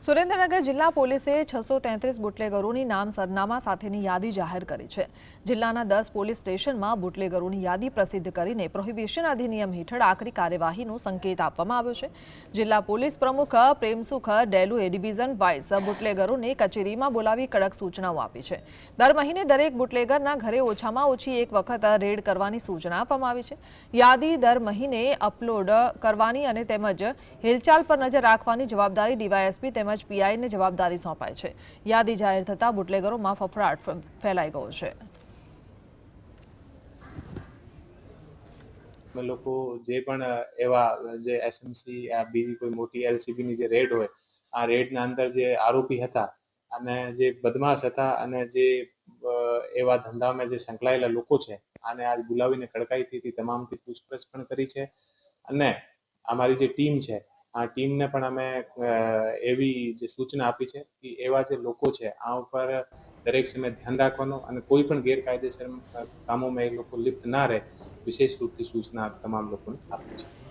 સુરેન્દ્રનગર જિલ્લા પોલીસે 633 બુટલેગરોની નામ સરનામા સાથેની યાદી જાહેર કરી છે। જિલ્લાના 10 પોલીસ સ્ટેશનમાં બુટલેગરોની યાદી પ્રસિદ્ધ કરીને પ્રોહિબિશન અધિનિયમ હેઠળ આકરી કાર્યવાહીનો સંકેત આપવામાં આવ્યો છે। જિલ્લા પોલીસ પ્રમુખ પ્રેમસુખ ડેલુએ ડિવિઝન વાઇઝ બુટલેગરોને કચેરીમાં બોલાવી કડક સૂચનાઓ આપી છે। દર મહિને દરેક બુટલેગરના ઘરે ઓછામાં ઓછી એક વખત રેડ કરવાની સૂચના આપવામાં આવી છે। યાદી દર મહિને અપલોડ કરવાની અને તેમજ હિલચાલ પર નજર રાખવાની જવાબદારી ડીવાયએસપી તેમજ પીઆઈ ને જવાબદારી સોંપાઈ છે। યાદી જાહેર થતા બુટલેગરોમાં ફફડાટ ફેલાઈ ગયો છે। અમે લોકો જે પણ એવા જે એસએમસી બીજી કોઈ મોટી એલસીબીની જે રેડ હોય, આ રેડના અંદર જે આરોપી હતા અને જે બદમાશ હતા અને જે એવા ધંધામાં જે સંકળાયેલા લોકો છે, આને આજ બોલાવીને કડકાઈથી તમામથી પૂછપરછ પણ કરી છે। અને અમારી જે ટીમ છે, આ ટીમને પણ અમે એવી જે સૂચના આપી છે કે એવા જે લોકો છે આ ઉપર દરેક સમય ધ્યાન રાખવાનું અને કોઈ પણ ગેરકાયદેસર કામોમાં એ લોકો લિપ્ત ના રહે, વિશેષ રૂપથી સૂચના તમામ લોકોને આપી છે।